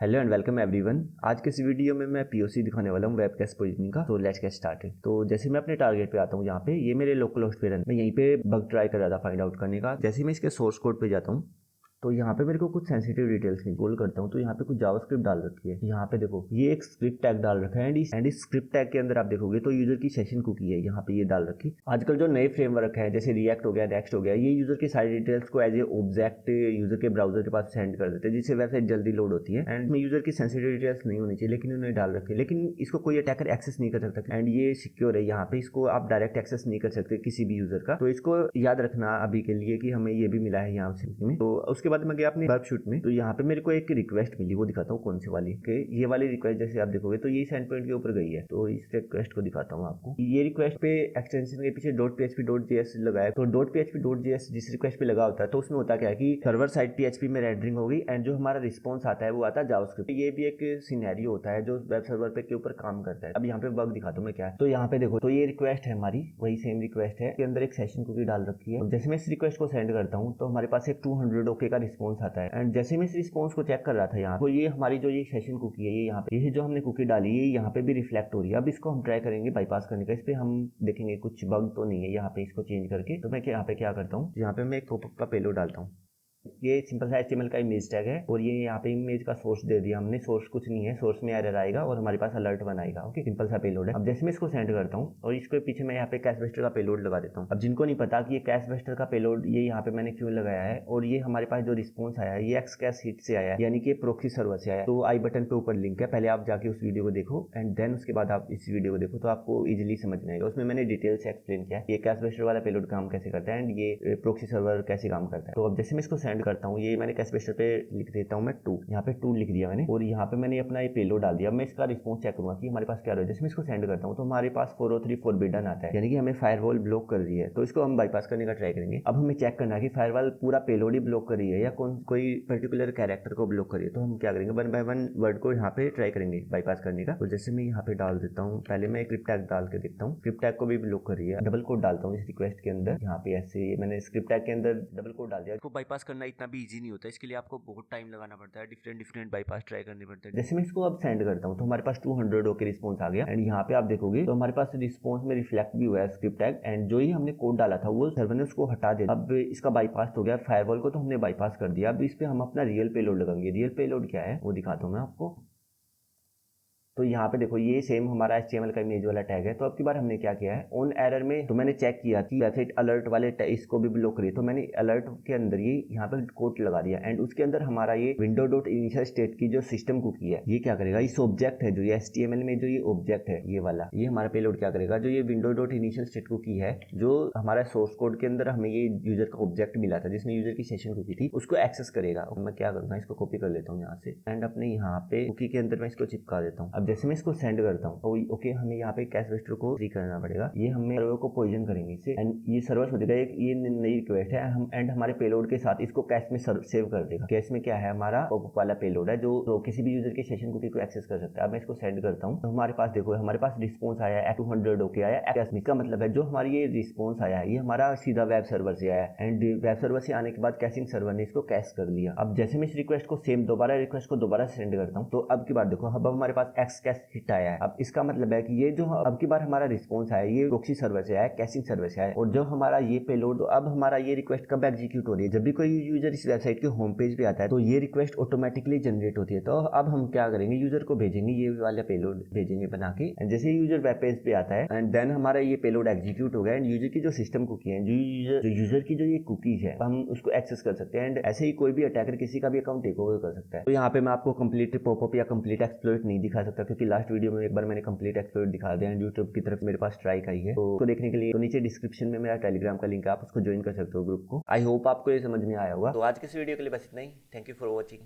Hello and welcome everyone. आज के इस वीडियो में मैं पीओसी दिखाने वाला हूँ वेब कैश पोजीशनिंग का। तो लेट्स गेट स्टार्टेड। तो जैसे मैं अपने टारगेट पे आता हूँ, यहाँ पे ये मेरे लोकल होस्ट पे रन, मैं यहीं पे बग ट्राई कर रहा था फाइंड आउट करने का। जैसे मैं इसके सोर्स कोड पे जाता हूँ तो यहाँ पे मेरे को कुछ सेंसिटिव डिटेल्स की गोल करता हूँ, तो यहाँ पे कुछ जावास्क्रिप्ट डाल रखी है। यहाँ पे देखो ये एक स्क्रिप्ट टैग डाल रखा है एंड इस स्क्रिप्ट टैग के अंदर आप देखोगे तो यूजर की सेशन कुकी है, यहाँ पे ये डाल रखी। आजकल जो नए फ्रेमवर्क है जैसे रिएक्ट हो गया, नेक्स्ट हो गया, ये यूजर की सारी डिटेल्स को एज ए ऑब्जेक्ट यूजर के ब्राउजर के पास सेंड कर देते हैं, जिससे वेबसाइट जल्दी लोड होती है। एंड यूजर की सेंसिटिव डिटेल्स नहीं होनी चाहिए, लेकिन उन्होंने डाल रखी है। लेकिन इसको कोई अटैकर एक्सेस नहीं कर सकता एंड ये सिक्योर है। यहाँ पे इसको आप डायरेक्ट एक्सेस नहीं कर सकते किसी भी यूजर का, तो इसको याद रखना अभी के लिए कि हमें ये भी मिला है यहाँ से। तो उसके बाद मैं गया अपने वर्क शूट में, तो यहाँ पे मेरे को एक रिक्वेस्ट मिली, वो दिखाता हूँ कौन सी वाली के। ये वाली रिक्वेस्ट जैसे आप देखोगे तो ये सेंड पॉइंट के ऊपर गई है, तो इस रिक्वेस्ट को दिखाता हूँ आपको। ये रिक्वेस्ट पे एक्सटेंशन के पीछे .php.js लगाया, तो .php.js जिस रिक्वेस्ट पे लगा होता है तो उसमें होता क्या है कि सर्वर साइड PHP में रेंडरिंग होगी एंड जो हमारा रिस्पॉन्स आता है वो आता है जावास्क्रिप्ट। ये भी एक सिनेरियो होता है जो वेब सर्वर पे के ऊपर काम करता है। अब यहाँ पे बग दिखाता हूँ मैं क्या है। तो यहाँ पे देखो, तो ये रिक्वेस्ट है हमारी, वही सेम रिक्वेस्ट है, के अंदर एक सेशन कुकी डाल रखी है। जैसे मैं इस रिक्वेस्ट को सेंड करता हूँ तो हमारे पास एक 200 ओके का रिस्पॉन्स आता है। एंड जैसे मैं इस रिस्पॉन्स को चेक कर रहा था यहाँ, तो ये हमारी जो ये सेशन कुकी है, ये यहाँ पे ये जो हमने कुकी डाली है यहाँ पे भी रिफ्लेक्ट हो रही है। अब इसको हम ट्राई करेंगे बाईपास करने का। इस पे हम देखेंगे कुछ बग तो नहीं है यहाँ पे, इसको चेंज करके। तो मैं यहाँ पे क्या करता हूँ, यहाँ पे मैं एक पॉपअप का पेलोड डालता हूँ। ये सिंपल सा HTML का इमेज टैग है और ये यहाँ पे इमेज का सोर्स दे दिया हमने। सोर्स कुछ नहीं है, सोर्स में एरर आएगा और हमारे पास अलर्ट बनाएगा। ओके, सिंपल सा पेलोड है। अब जैसे मैं इसको सेंड करता हूँ और इसके पीछे मैं यहाँ पे कैश बेस्टर का पेलोड लगा देता हूँ। अब जिनको नहीं पता कि ये कैश बेस्टर का पेलोड ये यहाँ पे मैंने क्यों लगाया है, और ये हमारे पास जो रिस्पॉन्स आया है ये एक्सकैश हिट से आया है, यानी कि प्रोक्सी सर्वर से आया है। तो आई बटन पे ऊपर लिंक है, पहले आप जाके उस वीडियो को देखो एंड देन उसके बाद आप इस वीडियो को देखो, तो आपको इजिली समझ में आएगा। उसमें मैंने डिटेल से एक्सप्लेन किया है ये कैश बेस्टर वाला पेलोड काम कैसे करता है एंड ये प्रोक्सी सर्वर कैसे काम करता है। तो अब जैसे मैं इसको सेंड करता हूँ, ये मैंने कैश बेस्टर पे लिख देता हूँ मैं 2, यहाँ पे 2 लिख दिया मैंने और यहाँ पे मैंने अपना ये पेलोड डाल दिया। अब मैं इसका रिस्पॉन्स चेक करूंगा कि हमारे पास क्या रहा है। जैसे मैं इसको सेंड करता हूँ तो हमारे पास 403 फॉरबिडन आता है, यानी कि हमें फायरवॉल ब्लॉक कर रही है। तो इसको हम बाईपास करने का ट्राई करेंगे। अब हमें चेक करना है कि फायरवॉल पूरा पेलोड ही ब्लॉक कर रही है या कोई पर्टिकुलर कैरेक्टर को ब्लॉक कर रही है। तो हम क्या करेंगे, 1 बाय 1 वर्ड को यहाँ पे ट्राई करेंगे बाईपास करने का। तो जैसे मैं यहाँ पे डाल देता हूँ, पहले मैं स्क्रिप्ट टैग डाल के देखता हूँ, स्क्रिप्ट टैग को भी ब्लॉक कर रही है। डबल कोड डालता हूँ इस रिक्वेस्ट के अंदर, यहाँ पे ऐसे मैंने स्क्रिप्ट टैग के अंदर डबल कोड डाल दिया। इसको बाईपास करना इतना भी इजी नहीं होता, इसके लिए आपको बहुत टाइम लगाना पड़ता है, डिफरेंट बाईपास ट्राई करने पड़ते हैं। जैसे मैं इसको अब सेंड करता हूँ तो हमारे पास 200 ओके रिस्पॉन्स आ गया एंड यहाँ पे आप देखोगे तो हमारे पास रिस्पॉन्स में रिफ्लेक्ट भी हुआ है स्क्रिप्ट टैग एंड जो ही हमने कोड डाला था वो सर्वर ने उसको हटा दिया। अब इसका बाईपास हो गया, फायरवॉल को तो हमने बाईपास कर दिया। अब इस पे हम अपना रियल पेलोड लगाएंगे। रियल पेलोड क्या है वो दिखाता हूँ मैं आपको। तो यहाँ पे देखो ये सेम हमारा HTML का इमेज वाला टैग है। तो अब की बार हमने क्या किया है, ऑन एरर में तो मैंने चेक किया कि वेबसाइट अलर्ट वाले इसको भी ब्लॉक करिए, तो मैंने अलर्ट के अंदर ये यहाँ पे कोड लगा दिया एंड उसके अंदर हमारा ये विंडो डॉट इनिशियल स्टेट की जो सिस्टम कुकी है ये क्या करेगा, इस ऑब्जेक्ट है जो ये HTML में जो ये ऑब्जेक्ट है ये वाला, ये हमारा पेलोड क्या करेगा, जो ये window dot initial state cookie है जो हमारा सोर्स कोड के अंदर हमें ये यूजर का ऑब्जेक्ट मिला था जिसमें यूजर की सेशन कुकी थी, उसको एक्सेस करेगा। मैं क्या करूंगा, इसको कॉपी कर लेता हूँ यहाँ से एंड अपने यहाँ पे कुकी के अंदर मैं इसको चिपका देता हूँ। अब जैसे मैं इसको सेंड करता हूँ तो ओके, हमें यहाँ पे कैश वेस्टर को फ्री करना पड़ेगा। ये हमें सर्वर को पोजीशन करेंगे इससे एंड ये सर्वर सोचेगा एक ये नई रिक्वेस्ट है हम एंड हमारे पेलोड के साथ इसको कैश में सेव कर देगा। कैश में क्या है, हमारा पॉपअप वाला पेलोड है जो तो किसी भी यूजर के सेशन कुकी को एक्सेस कर सकता है। अब मैं इसको सेंड करता हूँ तो हमारे पास देखो हमारे पास रिस्पॉन्स आया है 200 ओके आया है। इसका मतलब है जो हमारी ये रिस्पॉन्स आया है ये हमारा सीधा वेब सर्वर से आया है एंड वेब सर्वर से आने के बाद कैशिंग सर्वर ने इसको कैश कर लिया। अब जैसे मैं इस रिक्वेस्ट को सेम दोबारा रिक्वेस्ट को दोबारा सेंड करता हूँ तो अब की बार देखो अब हमारे पास एक्स कैश हिट आया है। अब इसका मतलब है कि ये जो अब की बार हमारा रिस्पॉन्स आया ये प्रोक्सी सर्वर से आया, कैशिंग सर्वर से आया और जो हमारा ये पेलोड, अब हमारा ये रिक्वेस्ट कब एग्जीक्यूट हो रही है, जब भी कोई यूजर इस वेबसाइट के होम पेज पे आता है तो ये रिक्वेस्ट ऑटोमेटिकली जनरेट होती है। तो अब हम क्या करेंगे, यूजर को भेजेंगे ये वाला पेलोड भेजेंगे बना के एंड जैसे यूजर वेब पेज पे आता है एंड देन हमारा ये पेलोड एग्जीक्यूट हो गया एंड यूजर की जो सिस्टम कुकी है, जो यूजर की जो ये कुकीज है हम उसको एक्सेस कर सकते हैं एंड ऐसे ही कोई भी अटैकर किसी का भी अकाउंट टेक ओवर कर सकता है। तो यहाँ पे मैं आपको कंप्लीट पॉपअप या कंप्लीट एक्सप्लॉइट नहीं दिखा सकता क्योंकि लास्ट वीडियो में एक बार मैंने कंप्लीट एक्सप्लॉइट दिखा दिया एंड यूट्यूब की तरफ मेरे पास स्ट्राइक आई है। तो उसको देखने के लिए तो नीचे डिस्क्रिप्शन में मेरा टेलीग्राम का लिंक है, आप उसको ज्वाइन कर सकते हो ग्रुप को। आई होप आपको ये समझ में आया होगा। तो आज के इस वीडियो के लिए बस इतना ही। Thank you for watching.